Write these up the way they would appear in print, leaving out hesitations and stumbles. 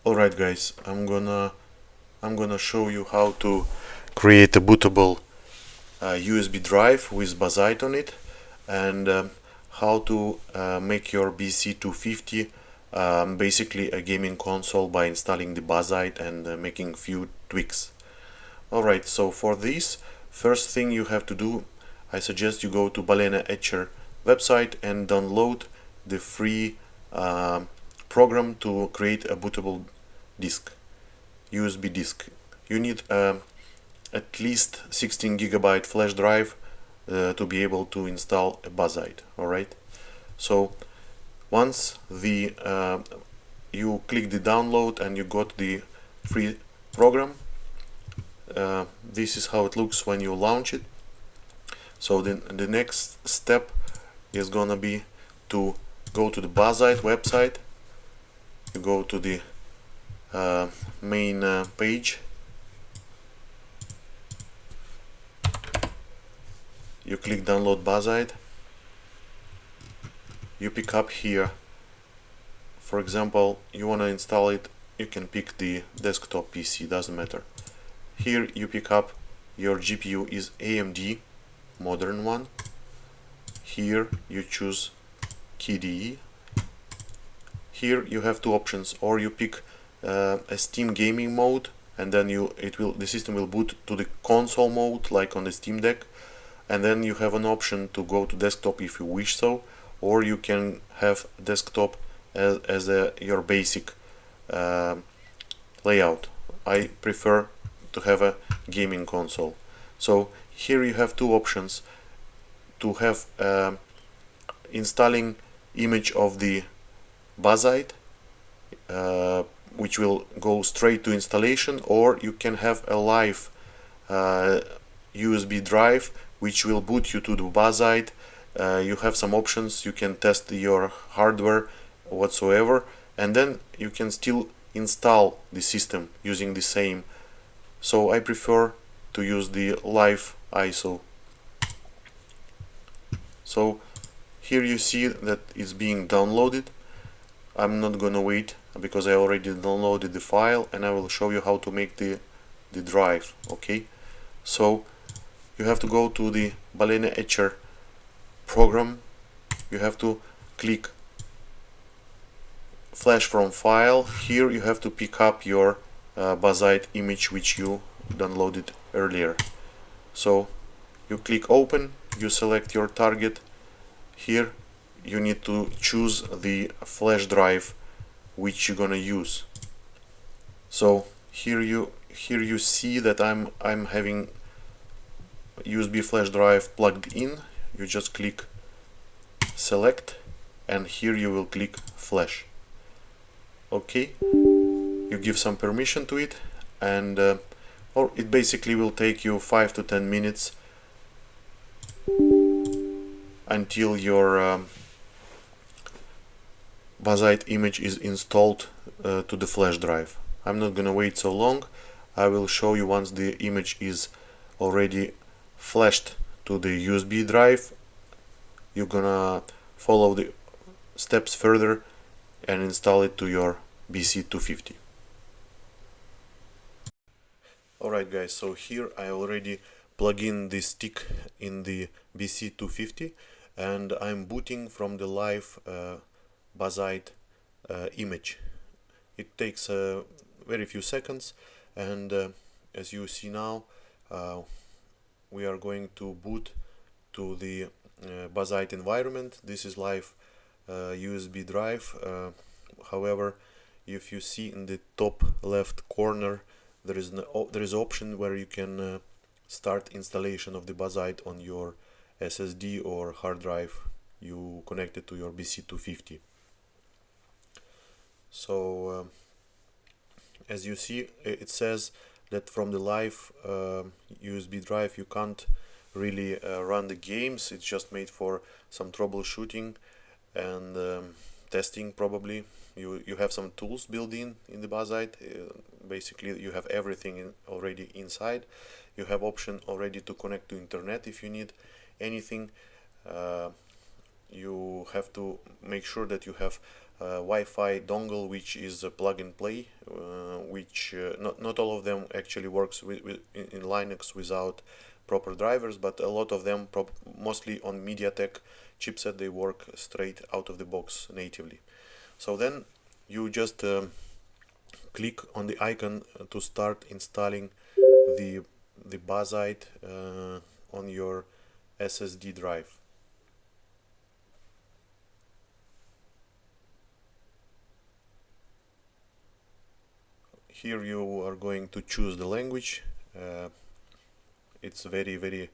Alright guys, I'm gonna show you how to create a bootable USB drive with Bazzite on it, and how to make your BC-250 basically a gaming console by installing the Bazzite and making few tweaks. Alright, so for this, first thing you have to do, I suggest you go to Balena Etcher website and download the free program to create a bootable disk, USB disk. You need at least 16 GB flash drive to be able to install a Bazzite. Alright, so once the you click the download and you got the free program, this is how it looks when you launch it. So then the next step is gonna be to go to the Bazzite website. You go to the main page. You click download Bazzite. You pick up here. For example, you want to install it, you can pick the desktop PC, doesn't matter. Here you pick up your GPU is AMD modern one. Here you choose KDE. Here you have two options, or you pick a Steam gaming mode, and then the system will boot to the console mode like on the Steam Deck, and then you have an option to go to desktop if you wish so, or you can have desktop as your basic layout. I prefer to have a gaming console. So here you have two options to have installing image of the Bazzite, which will go straight to installation, or you can have a live USB drive which will boot you to the Bazzite. You have some options, you can test your hardware whatsoever, and then you can still install the system using the same. So I prefer to use the live ISO. So here you see that it's being downloaded. I'm not gonna wait because I already downloaded the file, and I will show you how to make the drive. Okay, so you have to go to the Balena Etcher program. You have to click flash from file. Here you have to pick up your Bazzite image which you downloaded earlier. So you click open, you select your target. Here you need to choose the flash drive which you're gonna use. So here you see that I'm having USB flash drive plugged in. You just click select, and here you will click flash. Okay, you give some permission to it, and or it basically will take you 5 to 10 minutes until your Bazzite image is installed to the flash drive. I'm not gonna wait so long. I will show you once the image is already flashed to the USB drive. You're gonna follow the steps further and install it to your BC-250. Alright guys, so here I already plug in the stick in the BC-250, and I'm booting from the live Bazzite image. It takes very few seconds, and as you see now, we are going to boot to the Bazzite environment. This is live USB drive. However, if you see in the top left corner, there is option where you can start installation of the Bazzite on your SSD or hard drive you connected to your BC-250. So as you see, it says that from the live USB drive you can't really run the games. It's just made for some troubleshooting and testing. Probably you have some tools built in the Bazzite. Basically you have everything already inside. You have option already to connect to internet if you need anything. you have to make sure that you have a Wi-Fi dongle which is a plug and play, which not all of them actually works in Linux without proper drivers, but a lot of them, mostly on MediaTek chipset, they work straight out of the box natively. So then you just click on the icon to start installing the Bazzite on your SSD drive. Here you are going to choose the language. It's very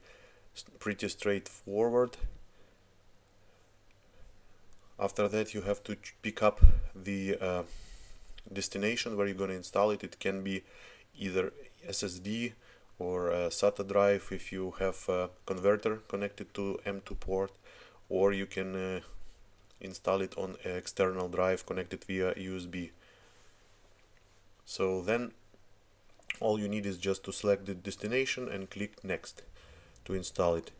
pretty straightforward. After that you have to pick up the destination where you're going to install it. It can be either SSD or a SATA drive if you have a converter connected to M2 port, or you can install it on an external drive connected via USB. So then all you need is just to select the destination and click next to install it.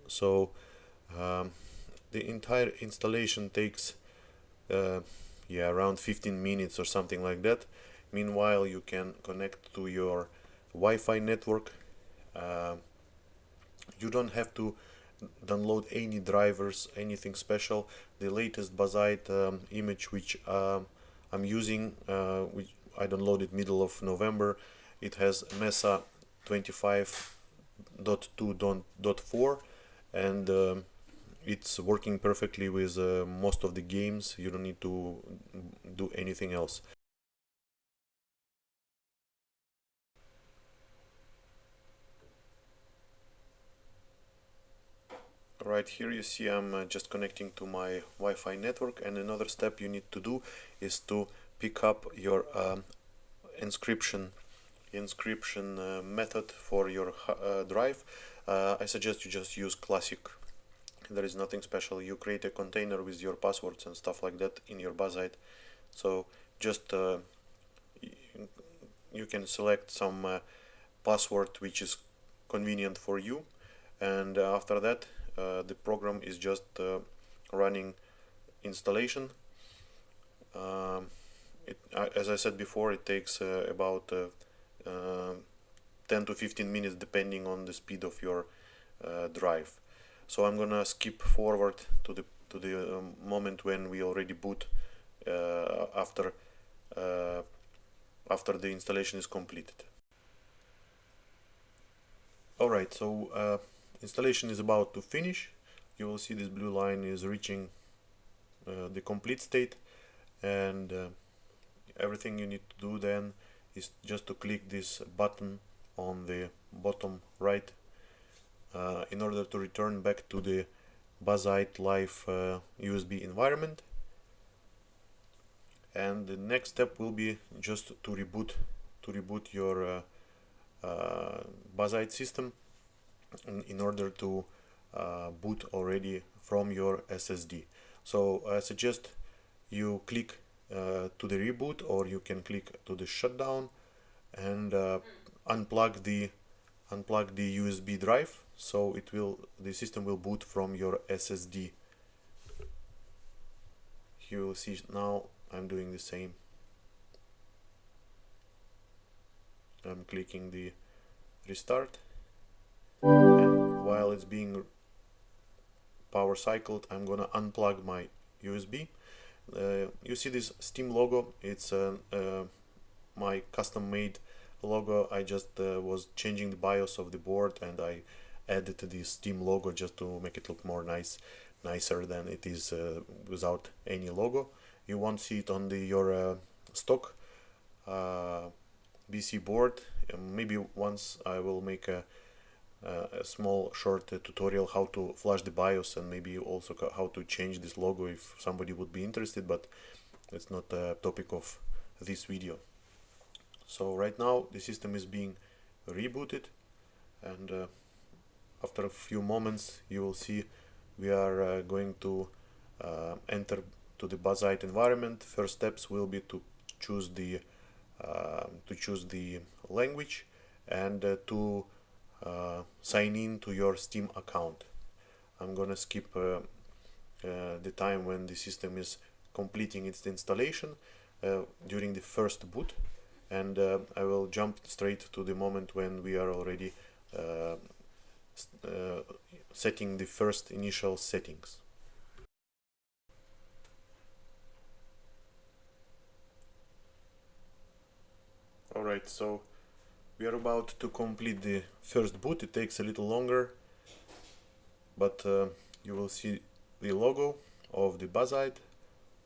So the entire installation takes around 15 minutes or something like that. Meanwhile, you can connect to your Wi-Fi network. You don't have to download any drivers, anything special. The latest Bazzite image which I'm using, which I downloaded middle of November, it has Mesa 25.2.4, and it's working perfectly with most of the games. You don't need to do anything else. Right here you see I'm just connecting to my Wi-Fi network, and another step you need to do is to pick up your encryption method for your drive. I suggest you just use classic. There is nothing special. You create a container with your passwords and stuff like that in your Bazzite. So just you can select some password which is convenient for you, and after that the program is just running installation. As I said before, it takes about 10 to 15 minutes depending on the speed of your drive. So I'm gonna skip forward to the moment when we already boot after the installation is completed. Alright, so installation is about to finish. You will see this blue line is reaching the complete state, and everything you need to do then is just to click this button on the bottom right in order to return back to the Bazzite Live USB environment. And the next step will be just to reboot your Bazzite system in order to boot already from your SSD. So I suggest you click to the reboot, or you can click to the shutdown and unplug the USB drive, so the system will boot from your SSD. You will see now I'm doing the same. I'm clicking the restart, and while it's being power cycled, I'm gonna unplug my USB. You see this Steam logo. It's my custom made logo. I just was changing the BIOS of the board, and I added the Steam logo just to make it look more nicer than it is without any logo. You won't see it on your stock BC board. Maybe once I will make a small short tutorial how to flash the BIOS, and maybe also how to change this logo if somebody would be interested, but it's not a topic of this video. So right now the system is being rebooted, and after a few moments you will see we are going to enter to the Bazzite environment. First steps will be to choose the language and to sign in to your Steam account. I'm gonna skip the time when the system is completing its installation during the first boot, and I will jump straight to the moment when we are already setting the first initial settings. Alright, so we are about to complete the first boot. It takes a little longer, but you will see the logo of the Bazzite.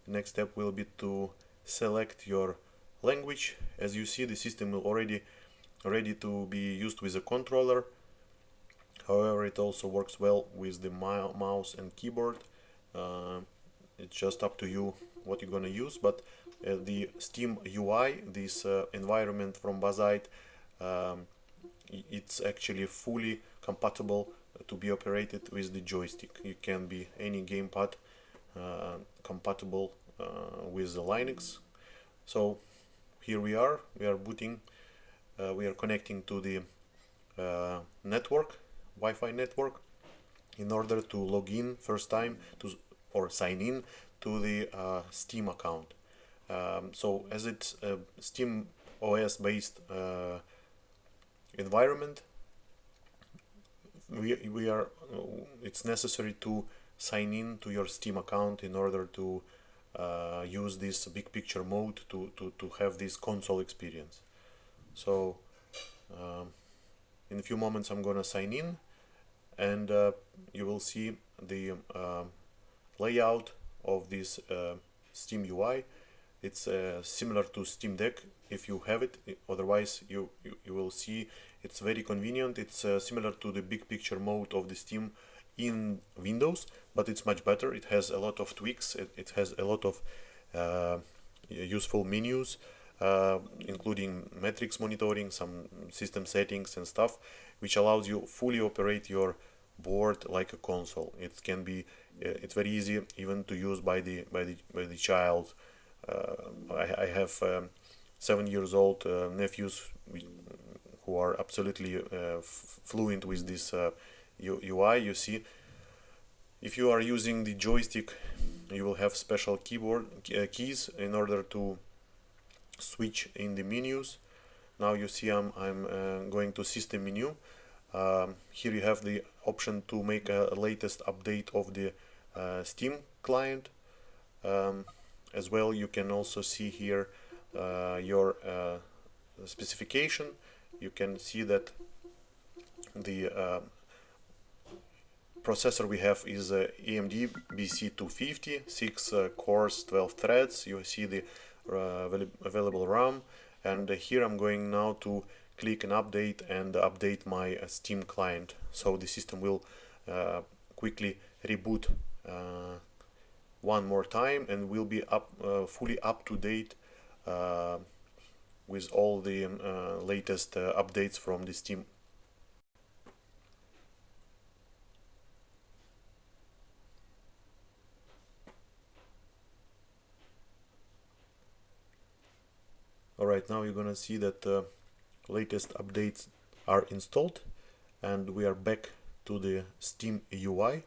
Next step will be to select your language. As you see, the system is already ready to be used with a controller. However, it also works well with the mouse and keyboard. It's just up to you what you're gonna use, but the Steam UI, this environment from Bazzite, it's actually fully compatible to be operated with the joystick. You can be any gamepad compatible with the Linux. So here we are booting, we are connecting to the network, Wi-Fi network, in order to log in first time or sign in to the Steam account. So as it's a Steam OS based environment, it's necessary to sign in to your Steam account in order to use this big picture mode to have this console experience. So in a few moments I'm gonna sign in, and you will see the layout of this Steam UI. It's similar to Steam Deck if you have it. Otherwise you will see it's very convenient. It's similar to the big picture mode of the Steam in Windows, but it's much better. It has a lot of tweaks. It has a lot of useful menus, including metrics monitoring, some system settings and stuff, which allows you fully operate your board like a console. It can be it's very easy even to use by the child. I have 7 years old nephews who are absolutely fluent with this UI. You see, if you are using the joystick, you will have special keyboard keys in order to switch in the menus. Now you see I'm going to system menu. Here you have the option to make a latest update of the Steam client. As well, you can also see here your specification. You can see that the processor we have is AMD BC-250, 6 cores, 12 threads. You see the available RAM, and here I'm going now to click an update and update my Steam client, so the system will quickly reboot one more time and will be fully up to date with all the latest updates from the Steam. Alright, now you're gonna see that latest updates are installed, and we are back to the Steam UI.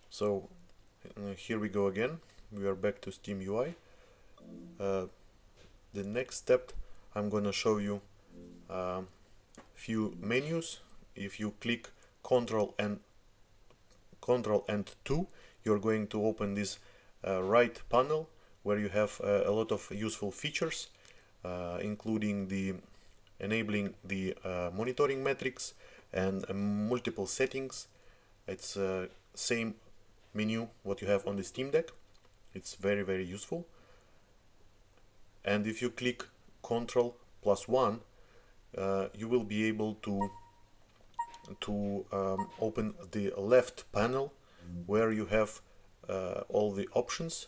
So here we go again. We are back to Steam UI. The next step, I'm gonna show you few menus. If you click Ctrl and 2, you're going to open this right panel where you have a lot of useful features, including the enabling the monitoring metrics and multiple settings. It's same menu what you have on the Steam Deck. It's very useful. And if you click Ctrl+1, you will be able to open the left panel where you have all the options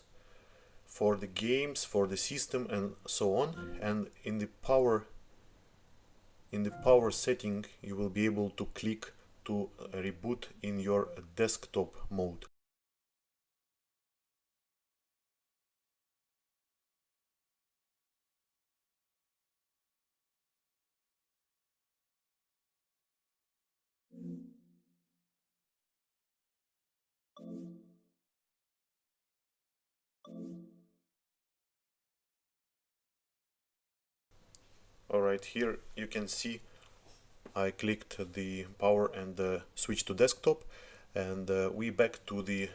for the games, for the system, and so on. And in the power setting, you will be able to click to reboot in your desktop mode. Alright, here you can see I clicked the power and switch to desktop, and we back to the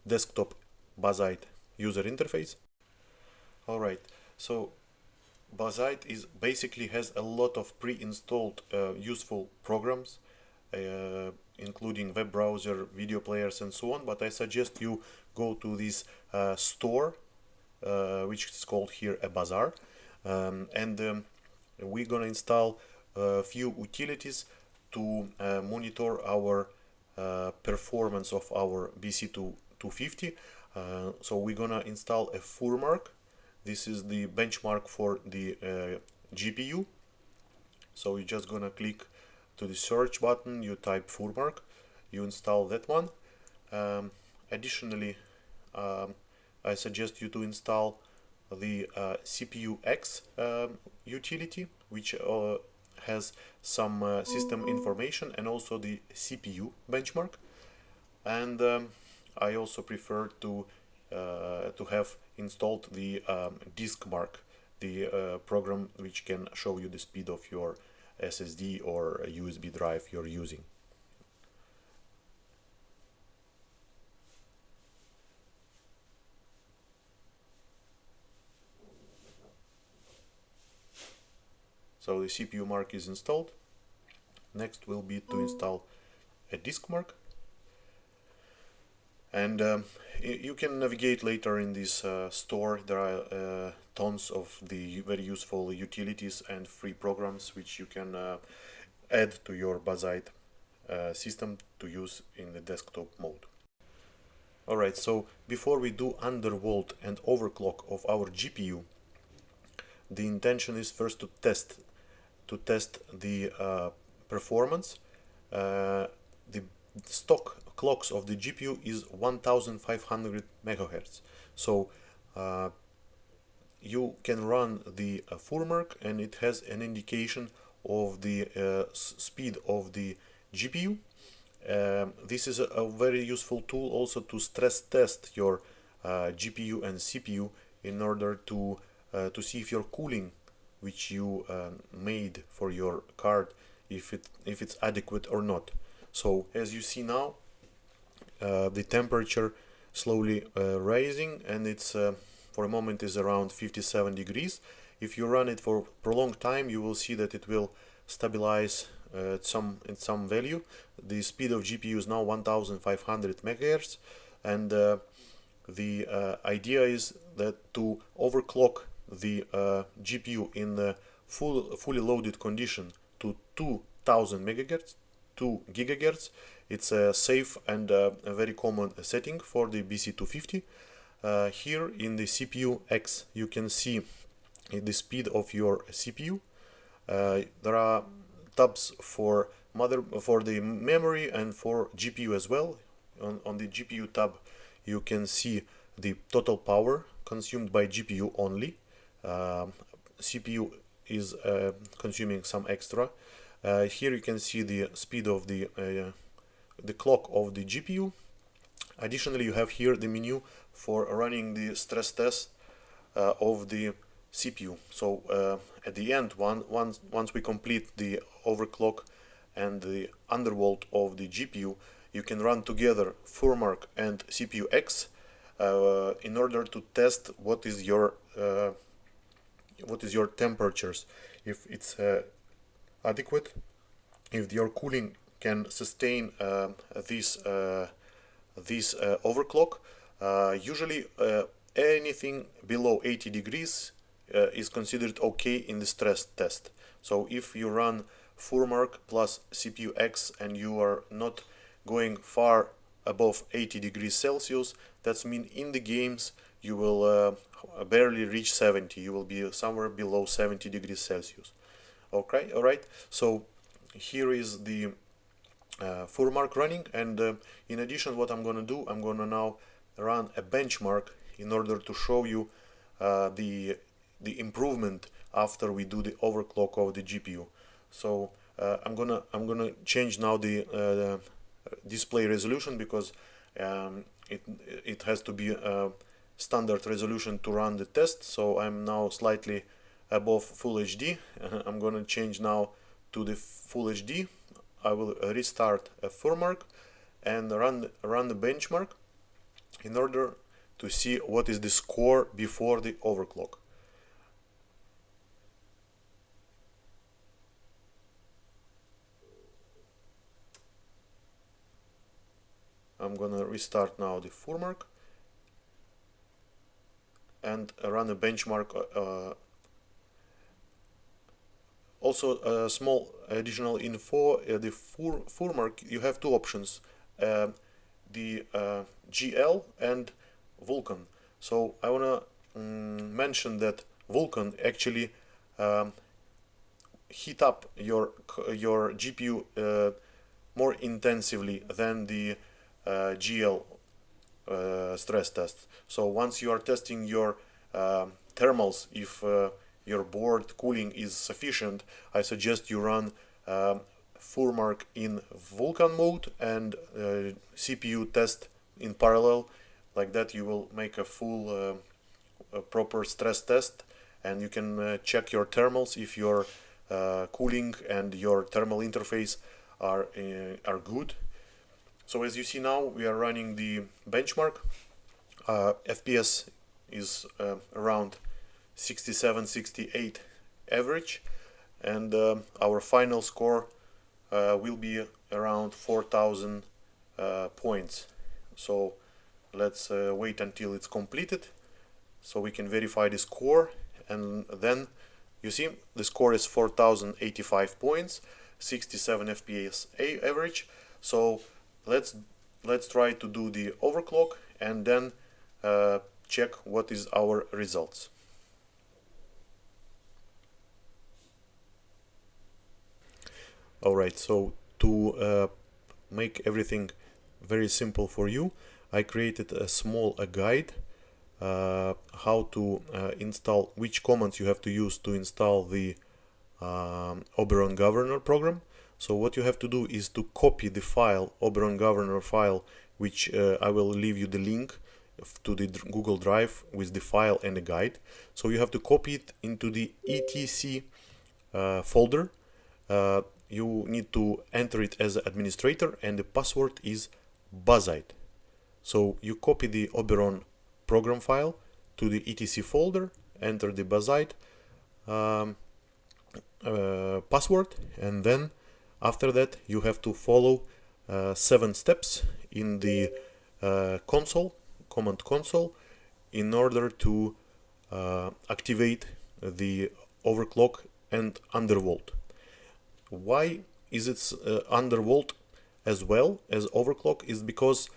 desktop Bazzite user interface. Alright, so Bazzite is basically has a lot of pre-installed useful programs, including web browser, video players, and so on. But I suggest you go to this store, which is called here a Bazaar, and we're gonna install a few utilities to monitor our performance of our BC-250. So we're gonna install a FurMark. This is the benchmark for the GPU. So you're just gonna click to the search button, you type FurMark, you install that one. Additionally, I suggest you to install the CPU X utility, which has some system information and also the CPU benchmark. And I also prefer to have installed the DiskMark, the program which can show you the speed of your SSD or USB drive you're using. So the CPU mark is installed. Next will be to install a DiskMark. And you can navigate later in this store. There are tons of the very useful utilities and free programs which you can add to your Bazzite system to use in the desktop mode. Alright, so before we do undervolt and overclock of our GPU, the intention is first to test the performance. The stock clocks of the GPU is 1500 megahertz. So you can run the FurMark, and it has an indication of the speed of the GPU. This is a very useful tool also to stress test your GPU and CPU in order to see if your cooling which you made for your card, if it's adequate or not. So as you see now, the temperature slowly rising, and it's for a moment is around 57 degrees. If you run it for prolonged time, you will see that it will stabilize at some value. The speed of GPU is now 1500 megahertz, and the idea is that to overclock the GPU in the fully loaded condition to 2000 megahertz, 2 gigahertz. It's a safe and a very common setting for the BC-250. Here in the CPU X, you can see the speed of your CPU. There are tabs for the memory and for GPU as well. On the GPU tab, you can see the total power consumed by GPU only. CPU is consuming some extra. Here you can see the speed of the clock of the GPU. Additionally, you have here the menu for running the stress test of the CPU. So at the end, once we complete the overclock and the undervolt of the GPU, you can run together FurMark and CPU X in order to test what is your temperatures, if it's adequate, if your cooling can sustain this overclock. Usually anything below 80 degrees is considered okay in the stress test. So if you run FurMark plus CPU X and you are not going far above 80 degrees Celsius, that means in the games you will barely reach 70. You will be somewhere below 70 degrees Celsius. Okay, all right. So here is the FurMark running, and in addition, what I'm gonna do, I'm gonna now run a benchmark in order to show you the improvement after we do the overclock of the GPU. So I'm gonna change now the display resolution, because it has to be standard resolution to run the test. So I'm now slightly above Full HD. I'm gonna change now to the Full HD. I will restart a FurMark and run the benchmark in order to see what is the score before the overclock. I'm gonna restart now the FurMark and run a benchmark. Also, a small additional info: the FurMark, you have two options, the GL and Vulkan. So I wanna mention that Vulkan actually heat up your GPU more intensively than the GL stress test. So once you are testing your thermals, if your board cooling is sufficient, I suggest you run FurMark in Vulkan mode and CPU test in parallel. Like that you will make a full proper stress test, and you can check your thermals if your cooling and your thermal interface are good. So as you see now, we are running the benchmark. FPS is around 67-68 average, and our final score will be around 4,000 points. So let's wait until it's completed so we can verify the score, and then you see the score is 4,085 points, 67 FPS average. So let's try to do the overclock and then check what is our results. Alright, so to make everything very simple for you, I created a small guide how to install, which commands you have to use to install the oberon-governor program. So what you have to do is to copy the file, oberon-governor file, which I will leave you the link to the Google Drive with the file and the guide. So you have to copy it into the etc folder. You need to enter it as an administrator, and the password is Bazzite. So you copy the Oberon program file to the etc folder, enter the Bazzite password, and then after that you have to follow 7 steps in the command console in order to activate the overclock and undervolt. Why is it undervolt as well as overclock? Is because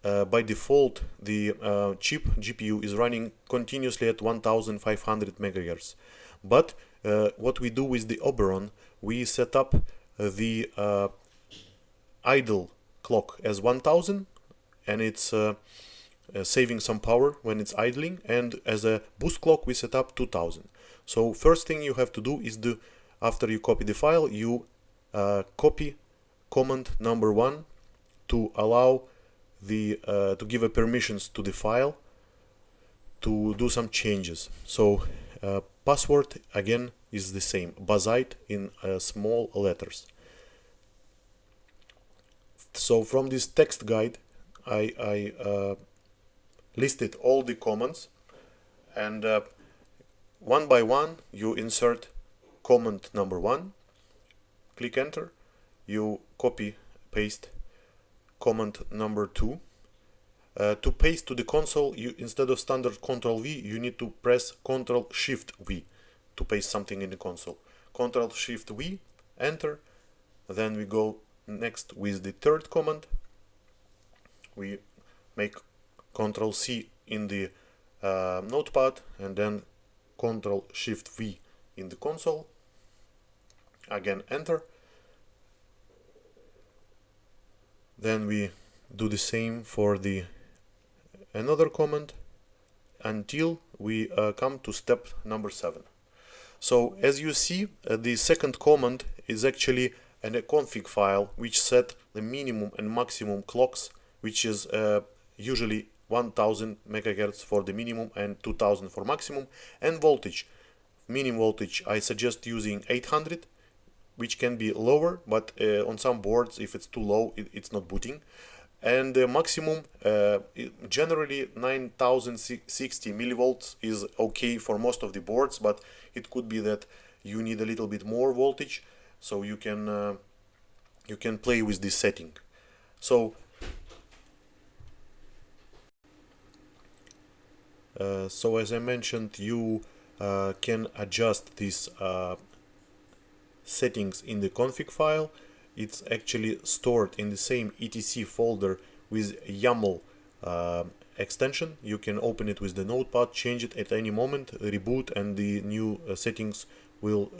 by default the chip GPU is running continuously at 1500 MHz. But what we do with the Oberon, we set up the idle clock as 1000, and it's saving some power when it's idling, and as a boost clock we set up 2000. So first thing you have to do is after you copy the file, you copy command number 1 to allow the to give a permissions to the file to do some changes. So password again is the same, Bazzite in small letters. So from this text guide I listed all the commands, and one by one you insert command number 1, click enter, you copy paste command number 2. To paste to the console, you instead of standard Ctrl V, you need to press Ctrl Shift V to paste something in the console. Ctrl Shift V, enter. Then we go next with the third command. We make Ctrl C in the notepad, and then Ctrl Shift V in the console. Again enter. Then we do the same for the another command until we come to step number 7. So as you see, the second command is actually a config file which set the minimum and maximum clocks, which is usually 1000 MHz for the minimum and 2000 for maximum, and voltage minimum voltage, I suggest using 800, which can be lower, but on some boards, if it's too low, it's not booting. And the maximum, generally 9060 millivolts is okay for most of the boards, but it could be that you need a little bit more voltage, so you can play with this setting. So as I mentioned, you can adjust these settings in the config file. It's actually stored in the same etc folder with YAML extension. You can open it with the notepad, change it at any moment, reboot, and the new settings will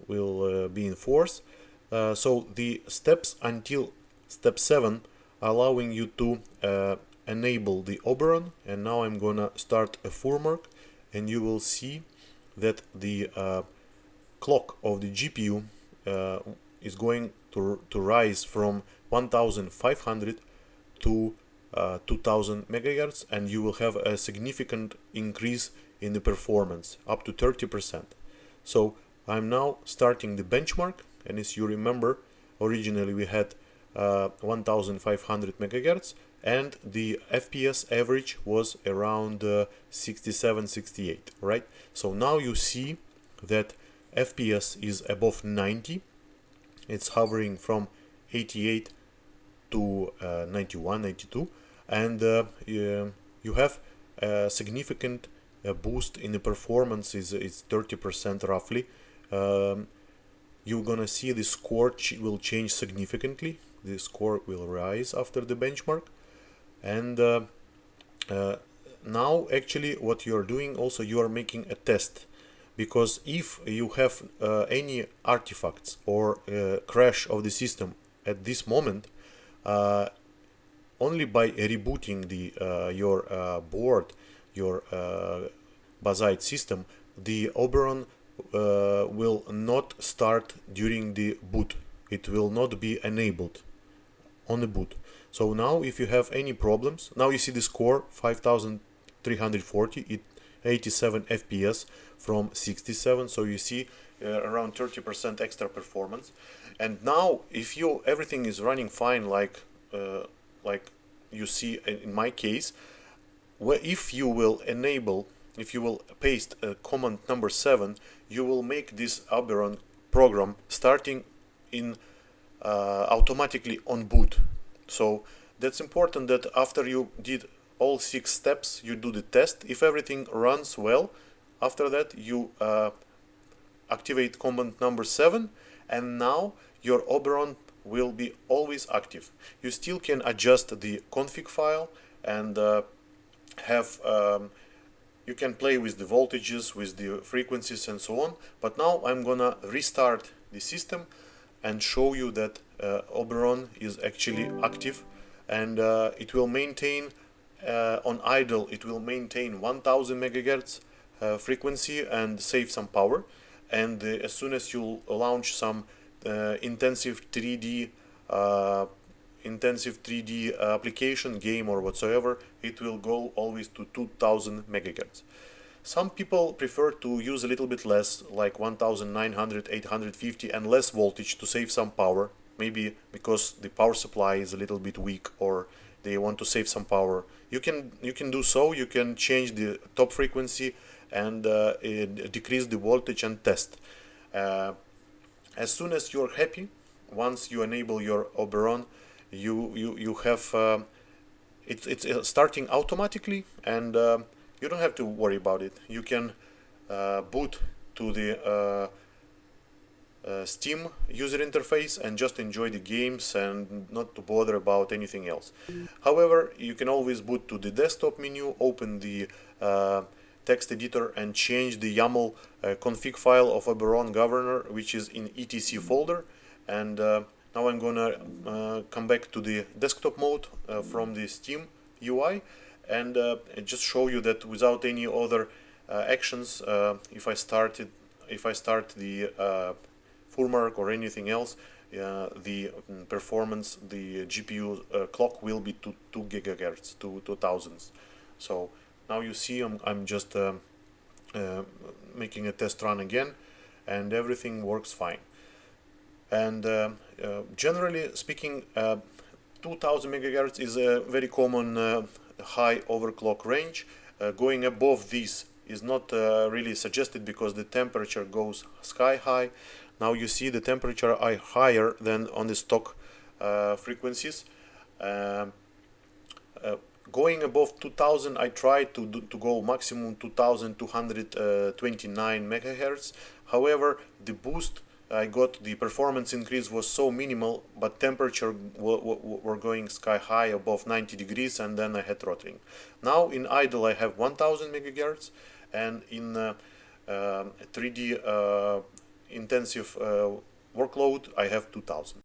be in force. So the steps until step 7 allowing you to enable the oberon, and now I'm gonna start a framework, and you will see that the clock of the GPU is going to rise from 1500 to 2000 megahertz, and you will have a significant increase in the performance, up to 30%. So I'm now starting the benchmark, and as you remember, originally we had 1500 megahertz, and the FPS average was around 67-68, right? So now you see that FPS is above 90. It's hovering from 88 to 91, 92, and you have a significant boost in the performance. Is 30% roughly. You're gonna see the score will change significantly. The score will rise after the benchmark, and now actually what you're doing also, you are making a test, because if you have any artifacts or crash of the system at this moment, only by rebooting the your board, your Bazzite system, the oberon will not start during the boot. It will not be enabled on the boot. So now if you have any problems, now you see the score 5340, 87 FPS from 67, so you see around 30% extra performance. And now if everything is running fine, like you see in my case, if you will paste command number 7, you will make this oberon program starting in automatically on boot. So that's important, that after you did all 6 steps, you do the test. If everything runs well, after that you activate command number 7, and now your oberon will be always active. You still can adjust the config file and you can play with the voltages, with the frequencies and so on. But now I'm gonna restart the system and show you that oberon is actually active, and it will maintain on idle, it will maintain 1000 megahertz frequency and save some power. And as soon as you launch some intensive 3D application, game or whatsoever, it will go always to 2000 megahertz. Some people prefer to use a little bit less, like 1900, 850, and less voltage to save some power, maybe because the power supply is a little bit weak, or they want to save some power. You can do so. You can change the top frequency and decrease the voltage and test. As soon as you're happy, once you enable your oberon, you have it's starting automatically, and you don't have to worry about it. You can boot to the Steam user interface and just enjoy the games and not to bother about anything else. However, you can always boot to the desktop menu, open the text editor and change the YAML config file of oberon-governor, which is in etc folder. And now I'm gonna come back to the desktop mode from the Steam UI, and just show you that without any other actions, if I start the framework or anything else, the performance, the GPU clock will be to 2 gigahertz, to 2000s. So now you see I'm just making a test run again, and everything works fine. And generally speaking, 2000 megahertz is a very common high overclock range. Going above this is not really suggested because the temperature goes sky high. Now you see the temperature are higher than on the stock frequencies. Going above 2000, I tried to go maximum 2229 megahertz. However, the boost I got, the performance increase was so minimal, but temperature were going sky high above 90 degrees, and then I had throttling. Now in idle I have 1000 megahertz, and in 3D intensive workload I have 2000.